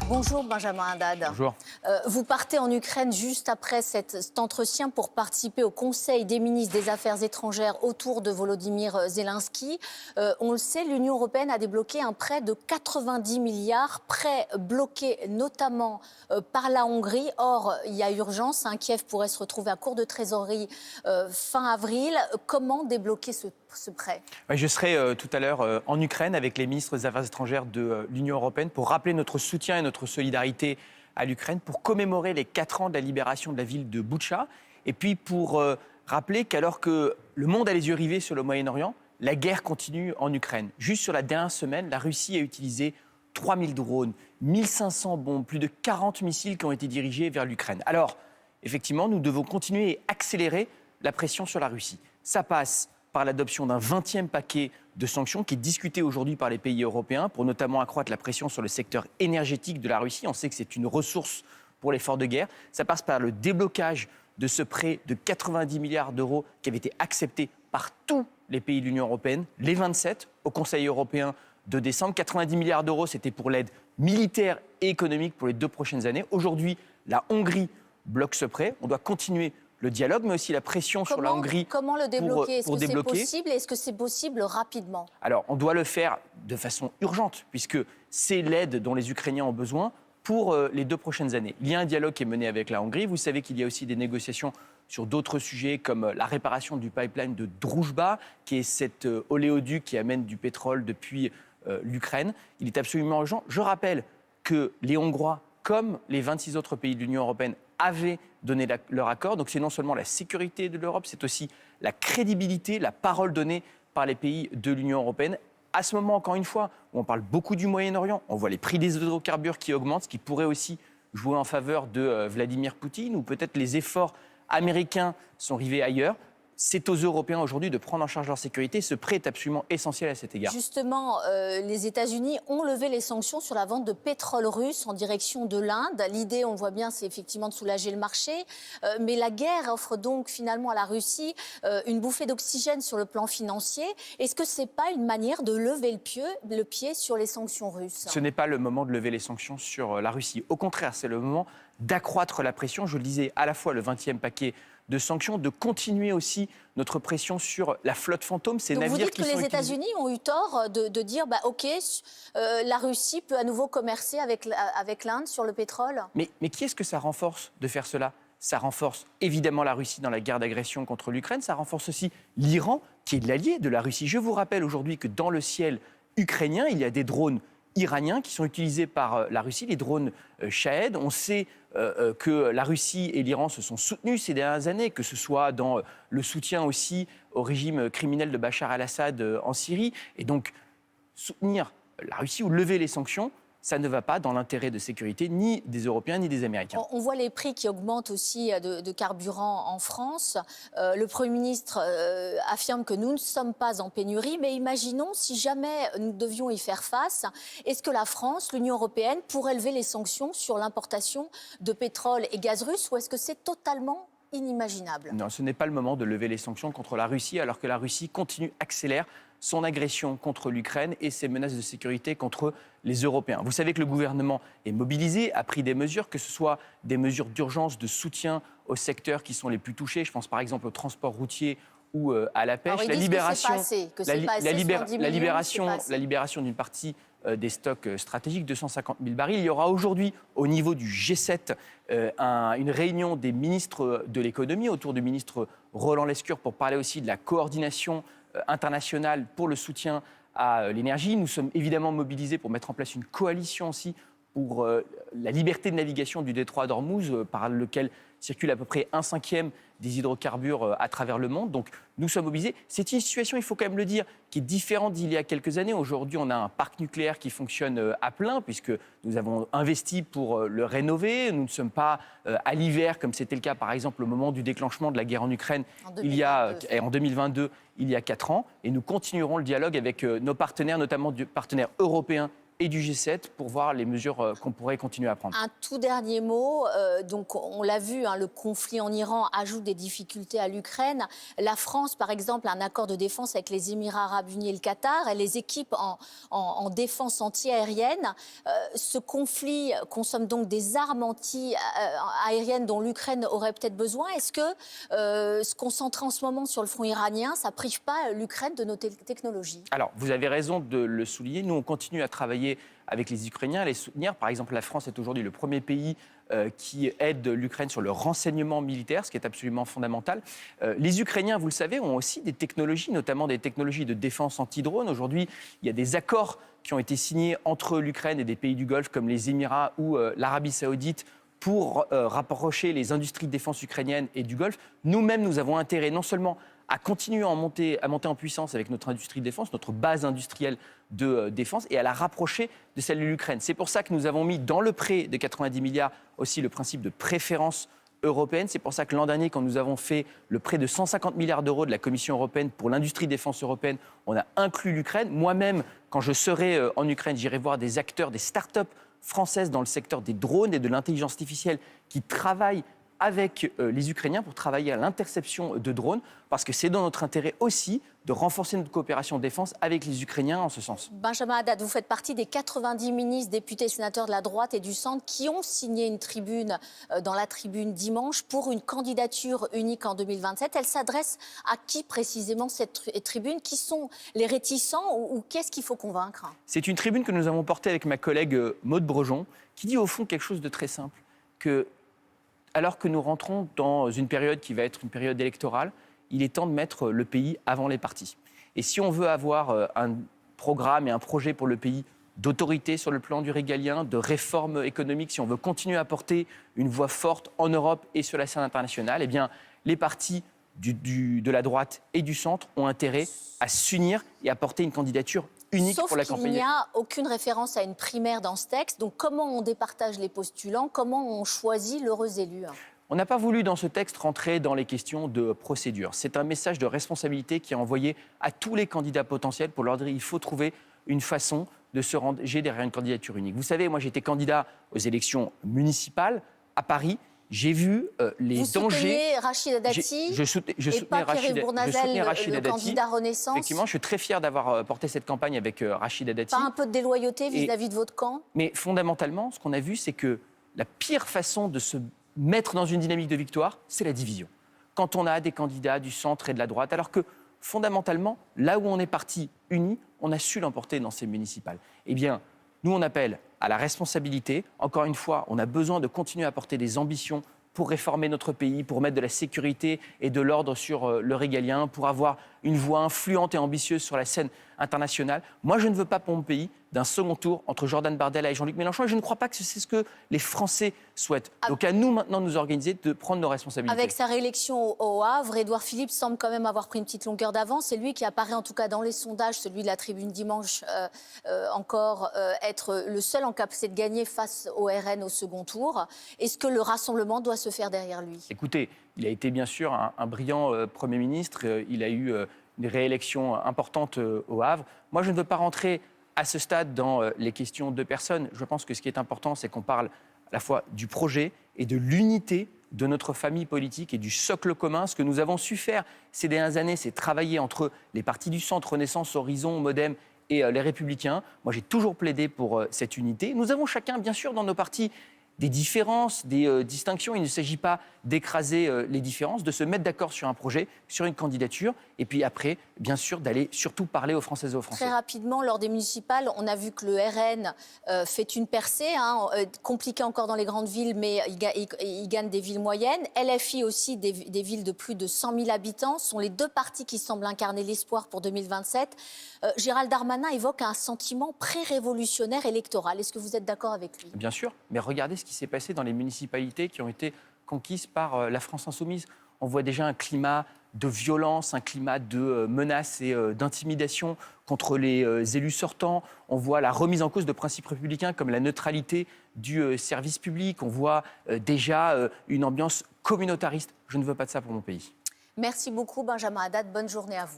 Bonjour Benjamin Haddad. Bonjour. Vous partez en Ukraine juste après cet entretien pour participer au Conseil des ministres des Affaires étrangères autour de Volodymyr Zelensky. On le sait, l'Union européenne a débloqué un prêt de 90 milliards, prêt bloqué notamment par la Hongrie. Or, il y a urgence, Kiev pourrait se retrouver à court de trésorerie fin avril. Comment débloquer ce prêt ? Je serai tout à l'heure en Ukraine avec les ministres des Affaires étrangères de l'Union européenne pour rappeler notre soutien et notre solidarité à l'Ukraine, pour commémorer les 4 ans de la libération de la ville de Boutcha, et puis pour rappeler qu'alors que le monde a les yeux rivés sur le Moyen-Orient, la guerre continue en Ukraine. Juste sur la dernière semaine, la Russie a utilisé 3000 drones, 1500 bombes, plus de 40 missiles qui ont été dirigés vers l'Ukraine. Alors, effectivement, nous devons continuer et accélérer la pression sur la Russie. Ça passe par l'adoption d'un 20e paquet de sanctions qui est discuté aujourd'hui par les pays européens pour notamment accroître la pression sur le secteur énergétique de la Russie. On sait que c'est une ressource pour l'effort de guerre. Ça passe par le déblocage de ce prêt de 90 milliards d'euros qui avait été accepté par tous les pays de l'Union européenne, les 27, au Conseil européen de décembre. 90 milliards d'euros, c'était pour l'aide militaire et économique pour les 2 prochaines années. Aujourd'hui, la Hongrie bloque ce prêt. On doit continuer le dialogue, mais aussi la pression sur la Hongrie. Comment le débloquer ? Pour Est-ce que débloquer. c'est possible ? Est-ce que c'est possible rapidement ? Alors, on doit le faire de façon urgente, puisque c'est l'aide dont les Ukrainiens ont besoin pour les 2 prochaines années. Il y a un dialogue qui est mené avec la Hongrie. Vous savez qu'il y a aussi des négociations sur d'autres sujets, comme la réparation du pipeline de Druzhba, qui est cet oléoduc qui amène du pétrole depuis l'Ukraine. Il est absolument urgent. Je rappelle que les Hongrois, comme les 26 autres pays de l'Union européenne, avaient donné leur accord. Donc c'est non seulement la sécurité de l'Europe, c'est aussi la crédibilité, la parole donnée par les pays de l'Union européenne. À ce moment, encore une fois, où on parle beaucoup du Moyen-Orient, on voit les prix des hydrocarbures qui augmentent, ce qui pourrait aussi jouer en faveur de Vladimir Poutine, ou peut-être les efforts américains sont rivés ailleurs. C'est aux Européens aujourd'hui de prendre en charge leur sécurité. Ce prêt est absolument essentiel à cet égard. Justement, les États-Unis ont levé les sanctions sur la vente de pétrole russe en direction de l'Inde. L'idée, on le voit bien, c'est effectivement de soulager le marché. Mais la guerre offre donc finalement à la Russie une bouffée d'oxygène sur le plan financier. Est-ce que ce n'est pas une manière de lever le pied sur les sanctions russes ? Ce n'est pas le moment de lever les sanctions sur la Russie. Au contraire, c'est le moment d'accroître la pression. Je le disais, à la fois le 20e paquet de sanctions, de continuer aussi notre pression sur la flotte fantôme, ces navires qui sont utilisés. Vous dites que les États-Unis ont eu tort de dire OK, la Russie peut à nouveau commercer avec l'Inde sur le pétrole ? Mais qui est-ce que ça renforce de faire cela ? Ça renforce évidemment la Russie dans la guerre d'agression contre l'Ukraine, ça renforce aussi l'Iran, qui est l'allié de la Russie. Je vous rappelle aujourd'hui que dans le ciel ukrainien, il y a des drones iraniens qui sont utilisés par la Russie, les drones Shahed. On sait que la Russie et l'Iran se sont soutenus ces dernières années, que ce soit dans le soutien aussi au régime criminel de Bachar el-Assad en Syrie. Et donc, soutenir la Russie ou lever les sanctions, ça ne va pas dans l'intérêt de sécurité ni des Européens ni des Américains. On voit les prix qui augmentent aussi de carburant en France. Le Premier ministre affirme que nous ne sommes pas en pénurie, mais imaginons si jamais nous devions y faire face, est-ce que la France, l'Union européenne, pourrait lever les sanctions sur l'importation de pétrole et gaz russe, ou est-ce que c'est totalement inimaginable ? Non, ce n'est pas le moment de lever les sanctions contre la Russie, alors que la Russie accélère son agression contre l'Ukraine et ses menaces de sécurité contre les Européens. Vous savez que le gouvernement est mobilisé, a pris des mesures, que ce soit des mesures d'urgence, de soutien aux secteurs qui sont les plus touchés. Je pense par exemple au transport routier ou à la pêche. La libération d'une partie des stocks stratégiques, 250 000 barils. Il y aura aujourd'hui, au niveau du G7, une réunion des ministres de l'économie autour du ministre Roland Lescure pour parler aussi de la coordination internationale pour le soutien à l'énergie. Nous sommes évidemment mobilisés pour mettre en place une coalition aussi pour la liberté de navigation du détroit d'Ormuz, par lequel circule à peu près 1/5 des hydrocarbures à travers le monde. Donc nous sommes mobilisés. C'est une situation, il faut quand même le dire, qui est différente d'il y a quelques années. Aujourd'hui, on a un parc nucléaire qui fonctionne à plein, puisque nous avons investi pour le rénover. Nous ne sommes pas à l'hiver, comme c'était le cas par exemple au moment du déclenchement de la guerre en Ukraine en 2022, il y a 4 ans. Et nous continuerons le dialogue avec nos partenaires, notamment partenaires européens et du G7 pour voir les mesures qu'on pourrait continuer à prendre. Un tout dernier mot. Donc, on l'a vu, hein, le conflit en Iran ajoute des difficultés à l'Ukraine. La France, par exemple, a un accord de défense avec les Émirats arabes unis et le Qatar. Elle les équipe en défense anti-aérienne. Ce conflit consomme donc des armes anti-aériennes dont l'Ukraine aurait peut-être besoin. Est-ce que se concentrer en ce moment sur le front iranien, ça prive pas l'Ukraine de nos technologies? Alors, vous avez raison de le souligner. Nous, on continue à travailler avec les Ukrainiens, à les soutenir. Par exemple, la France est aujourd'hui le premier pays qui aide l'Ukraine sur le renseignement militaire, ce qui est absolument fondamental. Les Ukrainiens, vous le savez, ont aussi des technologies, notamment des technologies de défense anti-drone. Aujourd'hui, il y a des accords qui ont été signés entre l'Ukraine et des pays du Golfe comme les Émirats ou l'Arabie saoudite pour rapprocher les industries de défense ukrainiennes et du Golfe. Nous-mêmes, nous avons intérêt non seulement à continuer à monter en puissance avec notre industrie de défense, notre base industrielle de défense, et à la rapprocher de celle de l'Ukraine. C'est pour ça que nous avons mis dans le prêt de 90 milliards aussi le principe de préférence européenne. C'est pour ça que l'an dernier, quand nous avons fait le prêt de 150 milliards d'euros de la Commission européenne pour l'industrie de défense européenne, on a inclus l'Ukraine. Moi-même, quand je serai en Ukraine, j'irai voir des acteurs, des start-up françaises dans le secteur des drones et de l'intelligence artificielle qui travaillent avec les Ukrainiens pour travailler à l'interception de drones, parce que c'est dans notre intérêt aussi de renforcer notre coopération de défense avec les Ukrainiens en ce sens. Benjamin Haddad, vous faites partie des 90 ministres, députés, sénateurs de la droite et du centre qui ont signé une tribune dans la tribune dimanche pour une candidature unique en 2027. Elle s'adresse à qui précisément cette tribune? Qui sont les réticents ou qu'est-ce qu'il faut convaincre? C'est une tribune que nous avons portée avec ma collègue Maude Brejon, qui dit au fond quelque chose de très simple, que alors que nous rentrons dans une période qui va être une période électorale, il est temps de mettre le pays avant les partis. Et si on veut avoir un programme et un projet pour le pays d'autorité sur le plan du régalien, de réforme économique, si on veut continuer à porter une voix forte en Europe et sur la scène internationale, eh bien, les partis de la droite et du centre ont intérêt à s'unir et à porter une candidature unique pour la campagne. Sauf qu'il n'y a aucune référence à une primaire dans ce texte. Donc comment on départage les postulants? Comment on choisit l'heureux élu? On n'a pas voulu dans ce texte rentrer dans les questions de procédure. C'est un message de responsabilité qui est envoyé à tous les candidats potentiels pour leur dire qu'il faut trouver une façon de se ranger derrière une candidature unique. Vous savez, moi j'étais candidat aux élections municipales à Paris. J'ai vu les dangers. Vous soutenez Rachida Dati je soutenais Rachida le Dati. candidat Renaissance. Effectivement, je suis très fier d'avoir porté cette campagne avec Rachida Dati. Pas un peu de déloyauté vis-à-vis de votre camp? Mais fondamentalement, ce qu'on a vu, c'est que la pire façon de se mettre dans une dynamique de victoire, c'est la division. Quand on a des candidats du centre et de la droite, alors que fondamentalement, là où on est parti unis, on a su l'emporter dans ces municipales. Eh bien, nous, on appelle à la responsabilité. Encore une fois, on a besoin de continuer à porter des ambitions pour réformer notre pays, pour mettre de la sécurité et de l'ordre sur le régalien, pour avoir une voix influente et ambitieuse sur la scène internationale. Moi, je ne veux pas pour mon pays d'un second tour entre Jordan Bardella et Jean-Luc Mélenchon, et je ne crois pas que c'est ce que les Français souhaitent. Donc à nous maintenant de nous organiser, de prendre nos responsabilités. Avec sa réélection au Havre, Édouard Philippe semble quand même avoir pris une petite longueur d'avance. C'est lui qui apparaît en tout cas dans les sondages, celui de la tribune dimanche, encore être le seul en capacité de gagner face au RN au second tour. Est-ce que le rassemblement doit se faire derrière lui? Écoutez, il a été bien sûr un brillant Premier ministre. Il a eu une réélection importante au Havre. Moi, je ne veux pas rentrer à ce stade dans les questions de personnes. Je pense que ce qui est important, c'est qu'on parle à la fois du projet et de l'unité de notre famille politique et du socle commun. Ce que nous avons su faire ces dernières années, c'est travailler entre les partis du centre, Renaissance, Horizon, Modem et les Républicains. Moi, j'ai toujours plaidé pour cette unité. Nous avons chacun, bien sûr, dans nos partis, des différences, des distinctions. Il ne s'agit pas d'écraser les différences, de se mettre d'accord sur un projet, sur une candidature, et puis après, bien sûr, d'aller surtout parler aux Françaises et aux Français. Très rapidement, lors des municipales, on a vu que le RN fait une percée, compliquée encore dans les grandes villes, mais il gagne des villes moyennes. LFI aussi, des villes de plus de 100 000 habitants, sont les deux partis qui semblent incarner l'espoir pour 2027. Gérald Darmanin évoque un sentiment pré-révolutionnaire électoral. Est-ce que vous êtes d'accord avec lui? Bien sûr, mais regardez ce qui s'est passé dans les municipalités qui ont été conquises par la France insoumise. On voit déjà un climat de violence, un climat de menaces et d'intimidation contre les élus sortants. On voit la remise en cause de principes républicains comme la neutralité du service public. On voit déjà une ambiance communautariste. Je ne veux pas de ça pour mon pays. Merci beaucoup, Benjamin Haddad. Bonne journée à vous.